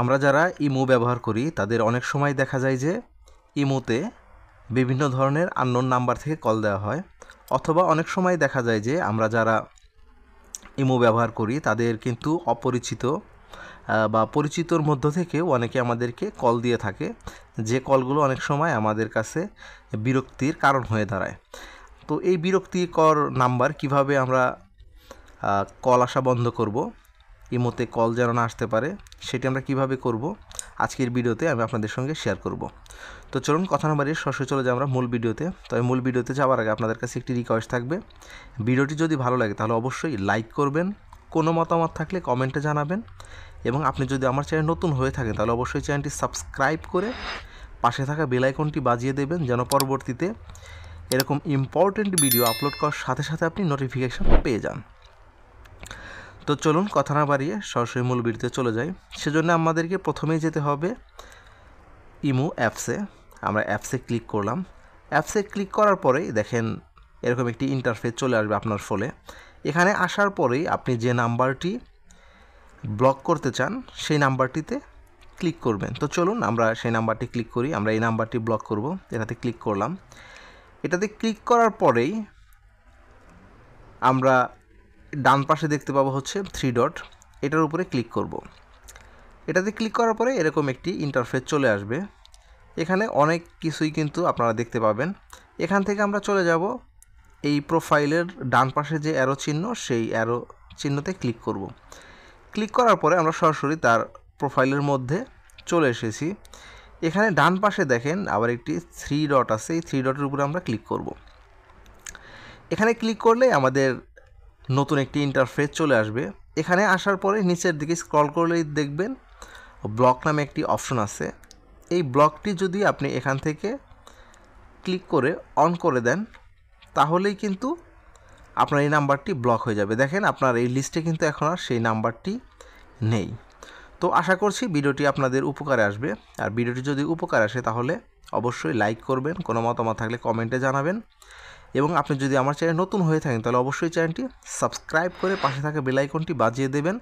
আমরা যারা ইমো ব্যবহার করি তাদের অনেক সময় দেখা যায় যে ইমোতে বিভিন্ন ধরনের আননোন নাম্বার থেকে কল দেওয়া হয়, অথবা অনেক সময় দেখা যায় যে আমরা যারা ইমো ব্যবহার করি তাদের কিন্তু অপরিচিত বা পরিচিতর মধ্য থেকেও অনেকে আমাদেরকে কল দিয়ে থাকে, যে কলগুলো অনেক সময় আমাদের কাছে বিরক্তির কারণ হয়ে দাঁড়ায়। তো এই বিরক্তিকর নাম্বার কিভাবে আমরা কল আসা বন্ধ করব, ইমোতে কল যেন না আসতে পারে, সেটি আমরা কিভাবে করব আজকের ভিডিওতে আমি আপনাদের সঙ্গে শেয়ার করব। তো চলুন কথা না বাড়িয়ে সরাসরি চলে যাই আমরা মূল ভিডিওতে। তবে মূল ভিডিওতে যাওয়ার আগে আপনাদের কাছে একটি রিকোয়েস্ট থাকবে, ভিডিওটি যদি ভালো লাগে তাহলে অবশ্যই লাইক করবেন, কোনো মতামত থাকলে কমেন্টে জানাবেন, এবং আপনি যদি আমার চ্যানেল নতুন হয়ে থাকেন তাহলে অবশ্যই চ্যানেলটি সাবস্ক্রাইব করে পাশে থাকা বেল আইকনটি বাজিয়ে দেবেন, যেন পরবর্তীতে এরকম ইম্পর্টেন্ট ভিডিও আপলোড করার সাথে সাথে আপনি নোটিফিকেশান পেয়ে যান। তো চলুন কথা না বাড়িয়ে সরাসরি মূল ভিডিওতে চলে যাই। সেজন্য আমাদেরকে প্রথমেই যেতে হবে ইমো অ্যাপসে। আমরা অ্যাপসে ক্লিক করলাম। অ্যাপসে ক্লিক করার পরেই দেখেন এরকম একটি ইন্টারফেস চলে আসবে আপনার ফোনে। এখানে আসার পরেই আপনি যে নাম্বারটি ব্লক করতে চান সেই নাম্বারটিতে ক্লিক করবেন। তো চলুন আমরা সেই নাম্বারটি ক্লিক করি। আমরা এই নাম্বারটি ব্লক করব, এটাতে ক্লিক করলাম। এটাতে ক্লিক করার পরেই আমরা ডান পাশে দেখতে পাবো হচ্ছে 3 ডট, এটার উপরে ক্লিক করব। এটাতে ক্লিক করার পরে এরকম একটি ইন্টারফেস চলে আসবে। এখানে অনেক কিছুই কিন্তু আপনারা দেখতে পাবেন। এখান থেকে আমরা চলে যাব এই প্রোফাইলের ডান পাশে যে অ্যারো চিহ্ন, সেই অ্যারো চিহ্নতে ক্লিক করব। ক্লিক করার পরে আমরা সরাসরি তার প্রোফাইলের মধ্যে চলে এসেছি। এখানে ডান পাশে দেখেন আবার একটি 3 ডট আছে, এই 3 ডটের উপরে আমরা ক্লিক করব। এখানে ক্লিক করলে আমাদের নতুন একটি ইন্টারফেস চলে আসবে। এখানে আসার পরে নিচের দিকে স্ক্রল করলেই দেখবেন ব্লক নামে একটি অপশন আছে। এই ব্লকটি যদি আপনি এখান থেকে ক্লিক করে অন করে দেন তাহলেই কিন্তু আপনার এই নাম্বারটি ব্লক হয়ে যাবে। দেখেন আপনার এই লিস্টে কিন্তু এখন আর সেই নাম্বারটি নেই। তো আশা করছি ভিডিওটি আপনাদের উপকারে আসবে। আর ভিডিওটি যদি উপকার আসে তাহলে অবশ্যই লাইক করবেন, কোনো মতামত থাকলে কমেন্টে জানাবেন, এবং আপনি যদি আমার চ্যানেল নতুন হয়ে থাকেন তাহলে অবশ্যই চ্যানেলটি সাবস্ক্রাইব করে পাশে থাকা বেল আইকনটি বাজিয়ে দেবেন,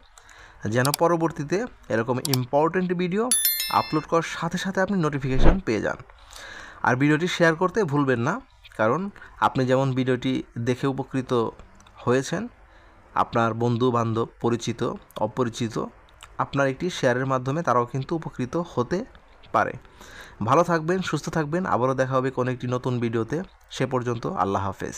যেন পরবর্তীতে এরকম ইম্পর্টেন্ট ভিডিও আপলোড করার সাথে সাথে আপনি নোটিফিকেশান পেয়ে যান। আর ভিডিওটি শেয়ার করতে ভুলবেন না, কারণ আপনি যেমন ভিডিওটি দেখে উপকৃত হয়েছেন, আপনার বন্ধু বান্ধব, পরিচিত অপরিচিত, আপনার একটি শেয়ারের মাধ্যমে তারাও কিন্তু উপকৃত হতে পারে। ভালো থাকবেন, সুস্থ থাকবেন। আবারও দেখা হবে কোনো একটি নতুন ভিডিওতে। সে পর্যন্ত আল্লাহ হাফেজ।